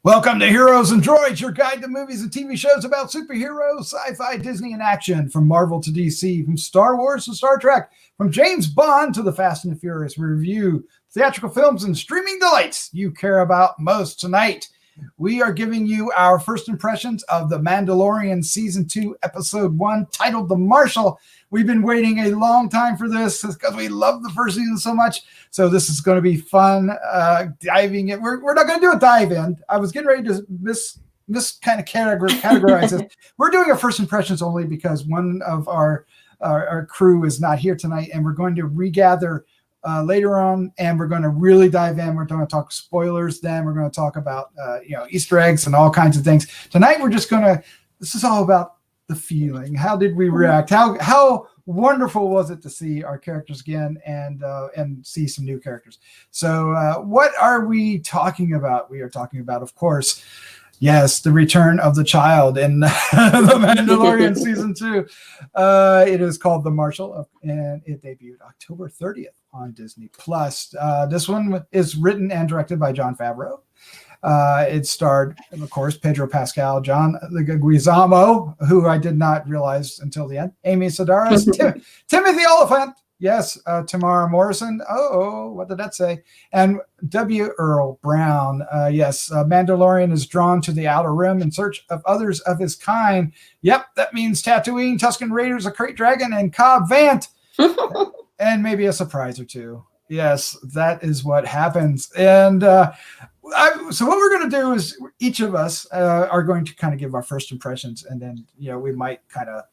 Welcome to Heroes and Droids, your guide to movies and TV shows about superheroes, sci-fi, Disney, and action. From Marvel to DC, from Star Wars to Star Trek, from James Bond to the Fast and the Furious. We review theatrical films and streaming delights you care about most. Tonight, we are giving you our first impressions of The Mandalorian Season 2, Episode 1, titled The Marshal. We've been waiting a long time for this because we love the first season so much. So this is going to be fun diving in. We're not going to do a dive in. I was getting ready to kind of categorize it. We're doing our first impressions only because one of our crew is not here tonight, and we're going to regather later on, and we're going to really dive in. We're going to talk spoilers. Then we're going to talk about Easter eggs and all kinds of things. Tonight we're just going to. This is all about the feeling. How did we react? How wonderful was it to see our characters again and see some new characters? So what are we talking about? We are talking about, of course, yes, the return of the child in The Mandalorian Season 2. It is called The Marshal, and it debuted October 30th on Disney+. This one is written and directed by Jon Favreau. It starred, of course, Pedro Pascal, John Leguizamo, who I did not realize until the end, Amy Sedaris, Timothy Olyphant, yes, Temura Morrison, what did that say? And Earl Brown, yes, Mandalorian is drawn to the Outer Rim in search of others of his kind. Yep, that means Tatooine, Tusken Raiders, a Crate Dragon, and Cobb Vanth, and maybe a surprise or two. Yes, that is what happens. And so what we're going to do is each of us are going to kind of give our first impressions, and then we might kind of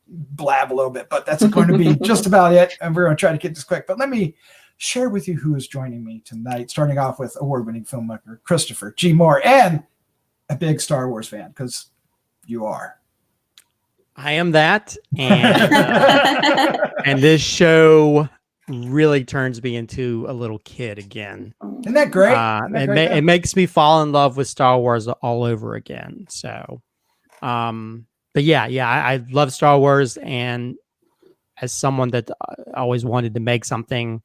blab a little bit, but that's going to be just about it. And we're going to try to get this quick. But let me share with you who is joining me tonight, starting off with award-winning filmmaker Christopher G. Moore and a big Star Wars fan, because you are. I am that, and and this show really turns me into a little kid again. Isn't that great? It makes me fall in love with Star Wars all over again. So, but yeah, I love Star Wars, and as someone that always wanted to make something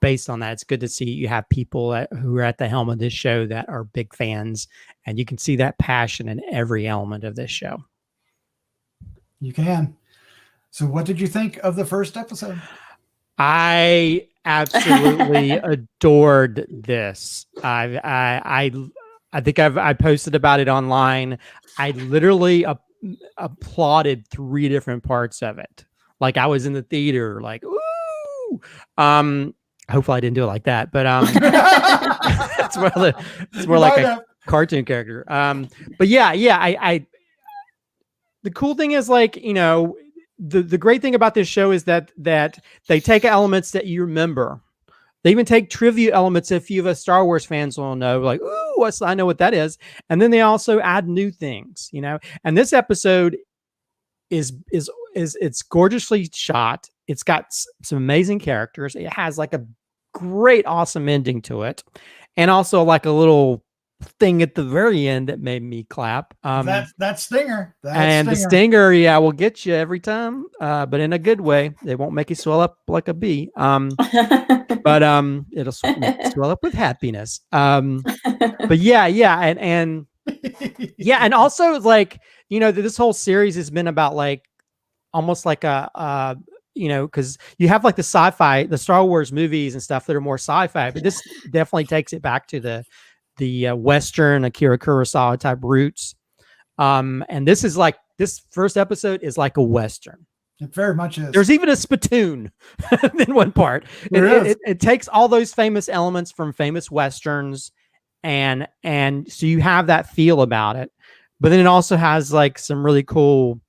based on that, it's good to see you have people who are at the helm of this show that are big fans, and you can see that passion in every element of this show. You can. So what did you think of the first episode? I absolutely adored this. I think I posted about it online. I literally applauded 3 different parts of it. Like I was in the theater, like ooh. Hopefully I didn't do it like that, but it's more like a cartoon character. But yeah. I the cool thing is, like, the great thing about this show is that they take elements that you remember. They even take trivia elements. If you have a Star Wars fans will know, like, ooh, I know what that is. And then they also add new things, And this episode is it's gorgeously shot. It's got some amazing characters. It has like a great, awesome ending to it, and also like a little thing at the very end that made me clap. That stinger. The stinger, yeah, will get you every time, but in a good way. They won't make you swell up like a bee. But it'll swell up with happiness. But yeah, and yeah, and also, like, this whole series has been about, like, almost like a because you have like the sci-fi, the Star Wars movies and stuff that are more sci-fi, but this definitely takes it back to the Western Akira Kurosawa type roots. And this first episode is like a Western. It very much is. There's even a spittoon in one part. It takes all those famous elements from famous Westerns, and so you have that feel about it. But then it also has like some really cool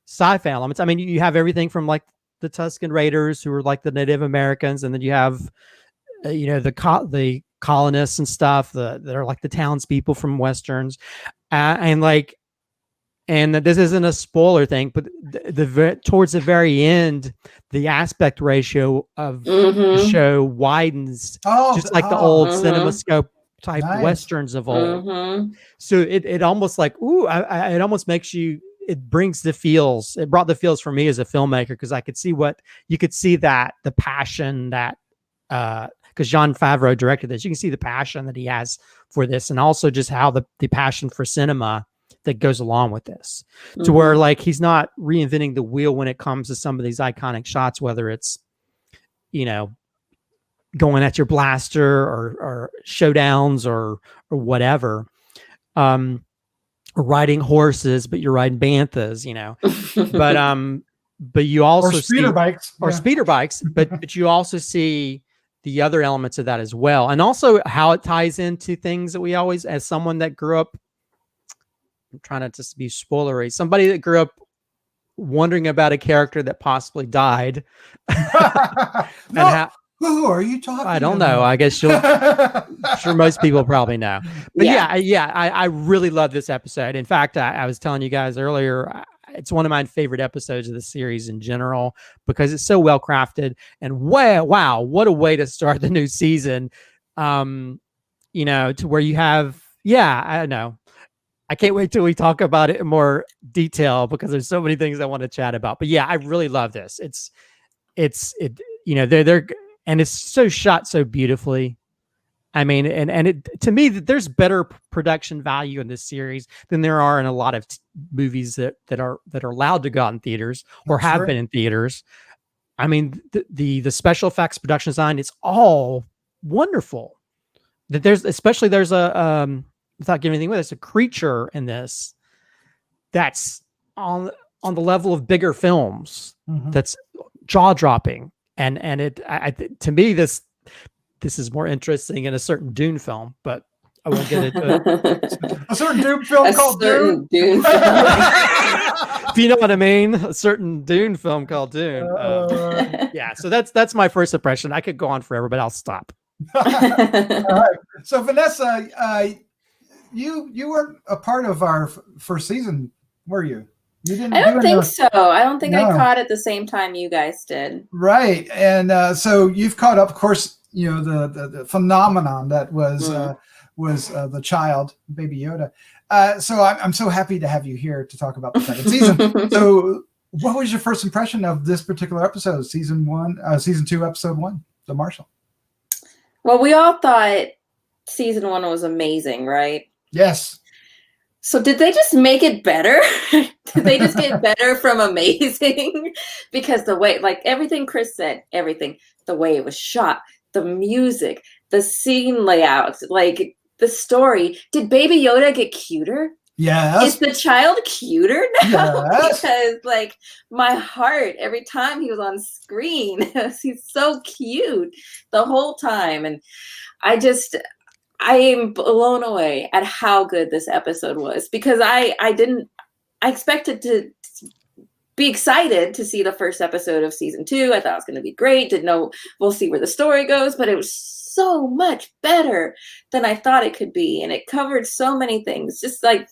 sci-fi elements. I mean, you have everything from like the Tusken Raiders, who are like the Native Americans, and then you have the colonists and stuff that are like the townspeople from Westerns, and this isn't a spoiler thing, but towards the very end, the aspect ratio of the show widens, just like the old CinemaScope type Westerns of old. So it almost like, it almost makes you. It brings the feels. It brought the feels for me as a filmmaker, because I could see you could see that the passion that because Jon Favreau directed this. You can see the passion that he has for this, and also just how the passion for cinema that goes along with this, to where like he's not reinventing the wheel when it comes to some of these iconic shots, whether it's, you know, going at your blaster or showdowns or whatever, or riding horses, but you're riding banthas, you know, but you also or speeder bikes, speeder bikes, but you also see the other elements of that as well. And also how it ties into things that we always, as someone that grew up, I'm trying not to be spoilery, somebody that grew up wondering about a character that possibly died. And who are you talking I don't about? know. I guess I'm sure most people probably know. But I really love this episode. In fact, I was telling you guys earlier, it's one of my favorite episodes of the series in general, because it's so well crafted. And wow, what a way to start the new season. You know, to where you have, I don't know. I can't wait till we talk about it in more detail, because there's so many things I want to chat about. But yeah, I really love this. It's you know, they're and it's so shot so beautifully. I mean, and it, to me, there's better production value in this series than there are in a lot of movies that are allowed to go out in theaters or have been in theaters. I mean, the special effects, production design, it's all wonderful. That there's a without giving anything away, there's a creature in this that's on the level of bigger films. That's jaw dropping, and it to me this is more interesting in a certain Dune film, but I won't get into it. A certain Dune film called Dune. If you know what I mean, a certain Dune film called Dune. Yeah, so that's my first impression. I could go on forever, but I'll stop. All right. So Vanessa, you weren't a part of our first season, were you? You didn't. I don't think so. I don't think I caught it the same time you guys did. Right, and so you've caught up, of course. You know, the phenomenon that was the child, Baby Yoda. So I'm so happy to have you here to talk about the second season. So, what was your first impression of this particular episode, season 2, episode 1, the Marshal? Well, we all thought season 1 was amazing, right? Yes. So did they just make it better? Did they just get better from amazing? Because the way, like everything Chris said, everything, the way it was shot, the music, the scene layout, like the story. Did Baby Yoda get cuter? Yes. Is the child cuter now? Yes. Because like my heart, every time he was on screen, he's so cute the whole time. And I am blown away at how good this episode was, because I expected to be excited to see the first episode of season 2. I thought it was going to be great. Didn't know we'll see where the story goes, but it was so much better than I thought it could be. And it covered so many things, just like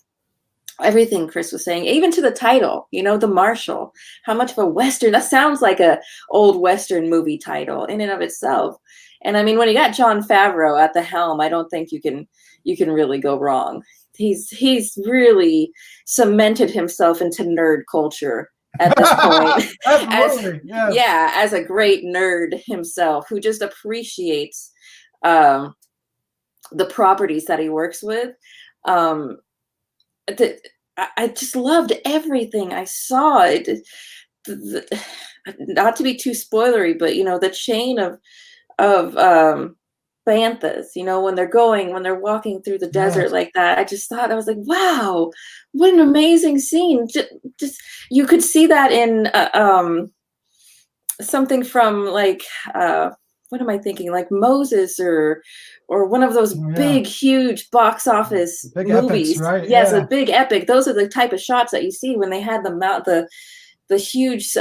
everything Chris was saying, even to the title, you know, the Marshal, how much of a Western, that sounds like a old Western movie title in and of itself. And I mean, when you got Jon Favreau at the helm, I don't think you can really go wrong. He's really cemented himself into nerd culture at this point. As a great nerd himself, who just appreciates the properties that he works with. I just loved everything I saw. Not to be too spoilery, but you know, the chain of banthas, you know, when they're walking through the desert like that, I was like, wow, what an amazing scene. Just you could see that in something from like what am I thinking, like Moses or one of those big huge box office movies, epics, right? Yes, a big epic. Those are the type of shots that you see when they had the huge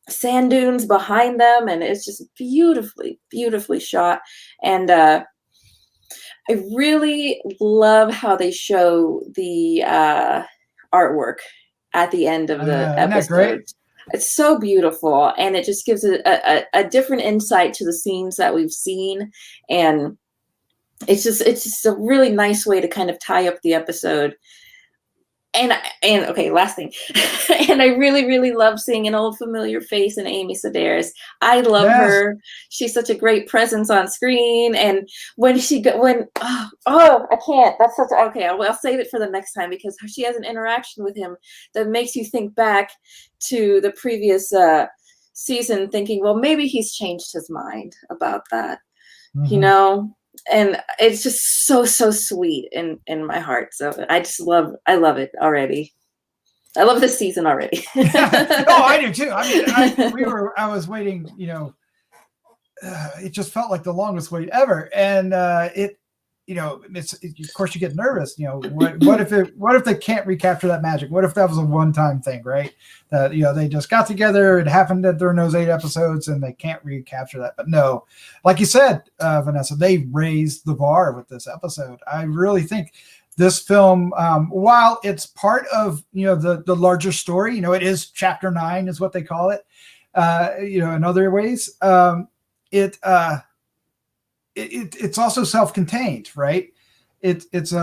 sand dunes behind them, and it's just beautifully shot. And I really love how they show the artwork at the end of the episode. Isn't that great? It's so beautiful, and it just gives a different insight to the scenes that we've seen, and it's just a really nice way to kind of tie up the episode. and okay, last thing. And I really, really love seeing an old familiar face in Amy Sedaris. I love her. She's such a great presence on screen. And when I can't. That's such okay. I'll save it for the next time because she has an interaction with him that makes you think back to the previous season, thinking, well, maybe he's changed his mind about that. You know. And it's just so sweet in my heart. So I love it already. I love this season already. Oh, I do too. I mean, I was waiting, you know, it just felt like the longest wait ever. And of course you get nervous, you know, what if they can't recapture that magic? What if that was a one-time thing, right? That, you know, they just got together, it happened during those 8 episodes and they can't recapture that. But no, like you said, Vanessa, they raised the bar with this episode. I really think this film, while it's part of, you know, the larger story, you know, it is chapter 9 is what they call it, you know, in other ways, it's also self-contained, right? It's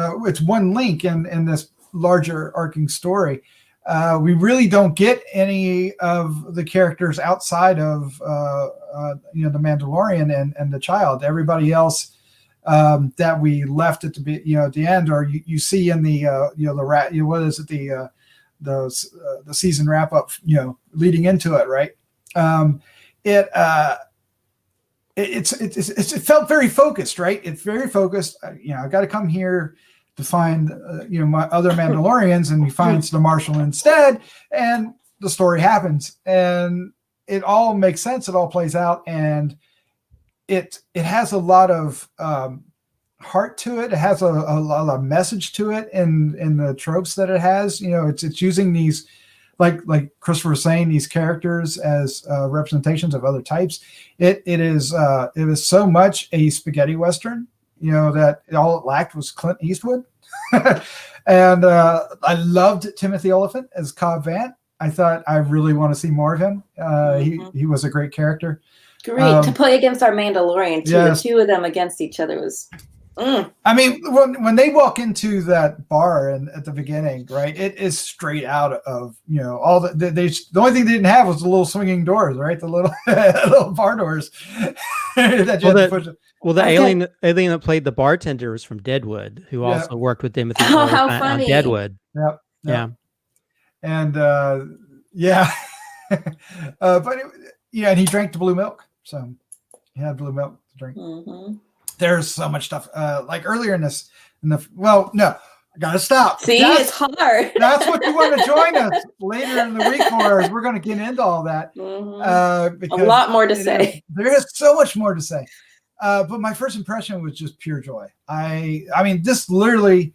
one link in this larger arcing story. We really don't get any of the characters outside of you know, the Mandalorian and the child. Everybody else that we left at the end, or you see in the you know, what is it, the season wrap up, you know, leading into it, right? It felt very focused, right? It's very focused. You know, I got to come here to find, you know, my other Mandalorians, and he finds the Marshal instead, and the story happens, and it all makes sense. It all plays out, and it has a lot of heart to it. It has a lot of message to it in the tropes that it has. You know, it's using these, like Christopher was saying, these characters as representations of other types. It is so much a spaghetti western, you know, that all it lacked was Clint Eastwood. And I loved Timothy Olyphant as Cobb Vanth. I thought I really want to see more of him. He was a great character. Great to play against our Mandalorian too. Yes. The two of them against each other was. I mean, when they walk into that bar at the beginning, right? It is straight out of, you know, all the only thing they didn't have was the little swinging doors, right? The little little bar doors. The alien that played the bartender was from Deadwood, who also worked with Timothy on Deadwood. Yep. Yeah. And but and he drank the blue milk, so he had blue milk to drink. There's so much stuff. Like earlier in I gotta stop. See, it's hard. That's what you want to join us later in the week for, is we're going to get into all that. Because a lot more to say. There is so much more to say. But my first impression was just pure joy. I mean, this literally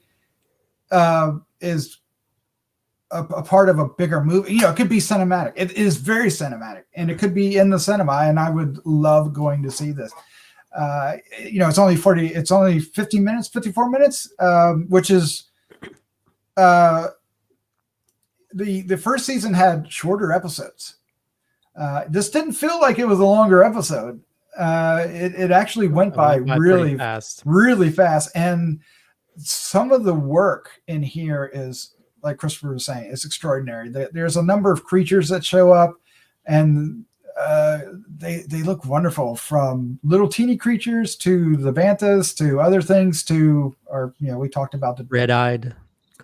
is a part of a bigger movie. You know, it could be cinematic. It is very cinematic, and it could be in the cinema, and I would love going to see this. You know, it's only 50 minutes, 54 minutes, which is the first season had shorter episodes. This didn't feel like it was a longer episode. It actually went by really fast. Really fast. And some of the work in here is, like Christopher was saying, it's extraordinary. There's a number of creatures that show up, and they look wonderful, from little teeny creatures to the bantas to other things to, or, you know, we talked about the red-eyed,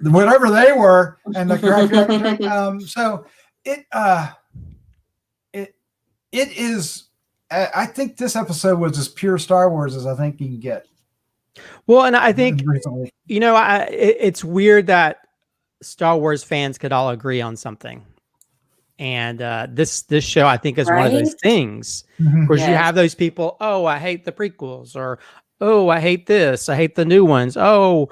whatever they were, and the so it is. I think this episode was as pure Star Wars as I think you can get. Well, and I think recently, you know, it's weird that Star Wars fans could all agree on something. And this show, I think, is one of those things. Of course, you have those people, oh, I hate the prequels, or, oh, I hate this, I hate the new ones. Oh,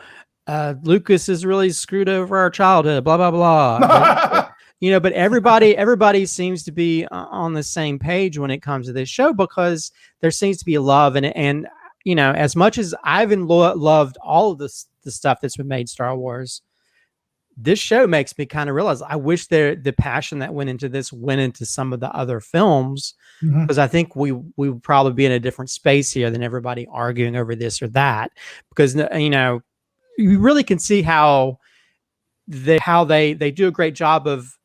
Lucas is really screwed over our childhood, blah, blah, blah. You know, but everybody seems to be on the same page when it comes to this show, because there seems to be love. And you know, as much as I've loved all of the stuff that's been made Star Wars, this show makes me kind of realize I wish the passion that went into this went into some of the other films, because I think we would probably be in a different space here than everybody arguing over this or that, because, you know, you really can see how how they do a great job of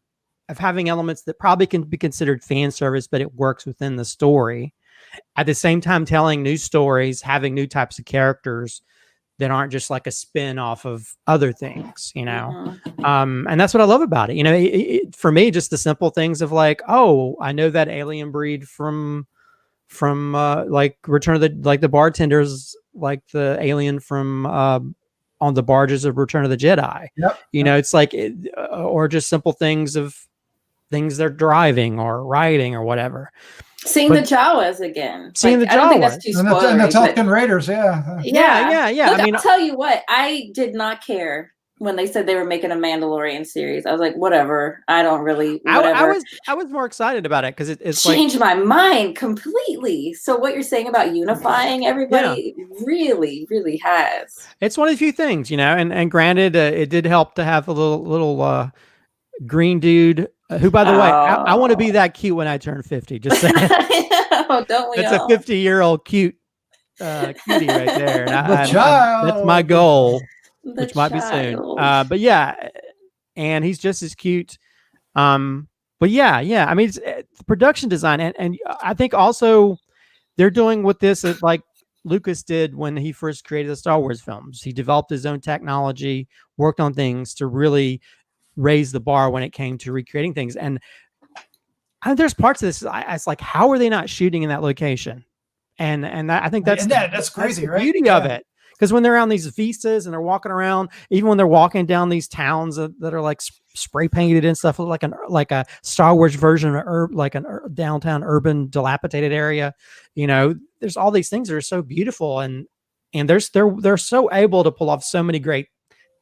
having elements that probably can be considered fan service, but it works within the story. At the same time, telling new stories, having new types of characters that aren't just like a spin off of other things, you know? And that's what I love about it. You know, for me, just the simple things of like, oh, I know that alien breed from like Return of the bartenders, like the alien from on the barges of Return of the Jedi. Yep. You know, it's like, or just simple things of things they're driving or riding or whatever. Seeing the Jawas again. Seeing the Jawas. I don't think that's too spoilery. And the Tusken Raiders, yeah. Yeah. Look, I mean, I'll tell you what, I did not care when they said they were making a Mandalorian series. I was like, whatever. I don't really. Whatever. I was more excited about it because it's changed my mind completely. So what you're saying about unifying everybody really, really has. It's one of the few things, you know. And granted, it did help to have a little green dude. Who, by the way, I want to be that cute when I turn 50. Just saying. Don't we? It's a 50-year-old cute cutie right there. And that's my goal, which might be soon. But yeah, and he's just as cute. But yeah. I mean, it's the production design, and I think also they're doing with this like Lucas did when he first created the Star Wars films. He developed his own technology, worked on things to really raise the bar when it came to recreating things. And there's parts of this, it's like, how are they not shooting in that location? And I think that's crazy, that's the right? beauty of it. Because when they're on these vistas and they're walking around, even when they're walking down these towns that are like spray painted and stuff, like a Star Wars version of like a downtown urban dilapidated area, you know, there's all these things that are so beautiful, and they're so able to pull off so many great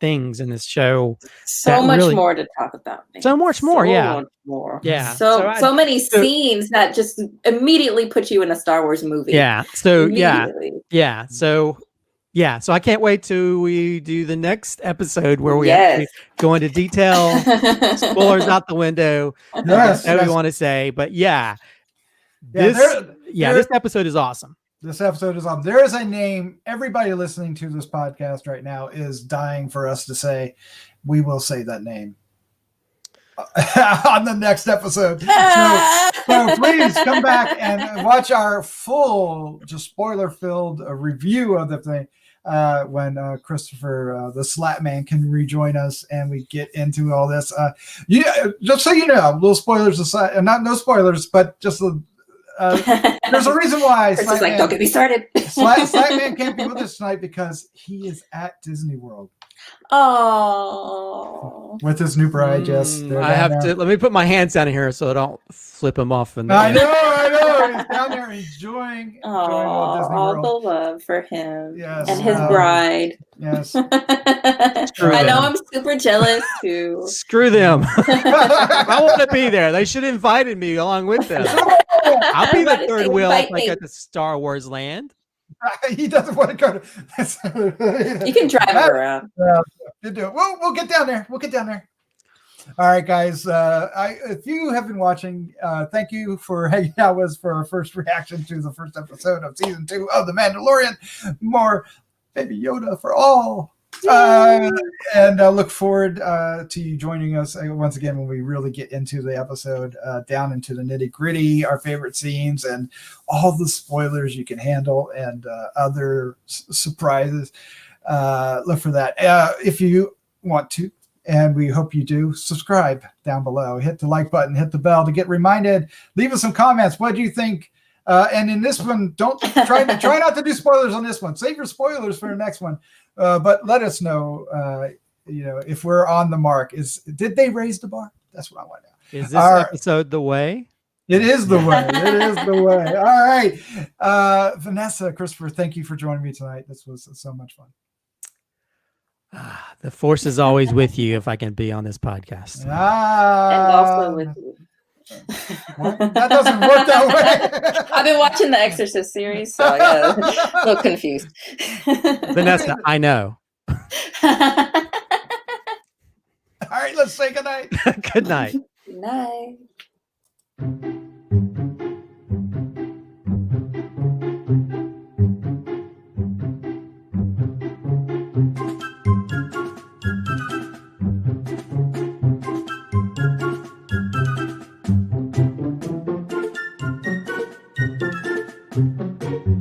things in this show. So much more to talk about. So much more. Much more. Yeah. So many scenes that just immediately put you in a Star Wars movie. Yeah. So yeah. So I can't wait till we do the next episode where we actually go into detail, spoilers out the window. That's what we want to say. But this episode is awesome. This episode is on. There is a name. Everybody listening to this podcast right now is dying for us to say. We will say that name on the next episode. So please come back and watch our full, just spoiler-filled review of the thing when Christopher, the Slat Man, can rejoin us and we get into all this. Just so you know, little spoilers aside, not no spoilers, but just there's a reason why. Chris is like, don't get me started. Slatman can't be with us tonight because he is at Disney World. Oh, with his new bride. Yes, I have to. Let me put my hands down here so I don't flip him off. I know. He's down there enjoying all the love for him. Yes, and his bride. Yes. I know. I'm super jealous too. Screw them. I want to be there. They should have invited me along with them. I'll be the third wheel like at the Star Wars land. He doesn't want to go to. You can drive it around. We'll get down there. All right, guys. If you have been watching, thank you for hanging out with us for our first reaction to the first episode of season 2 of The Mandalorian. More Baby Yoda for all. And I look forward to you joining us once again when we really get into the episode, down into the nitty gritty, our favorite scenes, and all the spoilers you can handle, and other surprises. Look for that. If you want to, and we hope you do, subscribe down below. Hit the like button, hit the bell to get reminded. Leave us some comments. What do you think? And in this one, don't try not to do spoilers on this one. Save your spoilers for the next one. But let us know, if we're on the mark. Did they raise the bar? That's what I want to know. Is this episode the way? It is the way. It is the way. All right. Vanessa, Christopher, thank you for joining me tonight. This was so much fun. The force is always with you if I can be on this podcast. And also with you. That doesn't work that way. I've been watching the Exorcist series, so I got a little confused. Vanessa, I know. All right, let's say good night. Good night. Good night. you.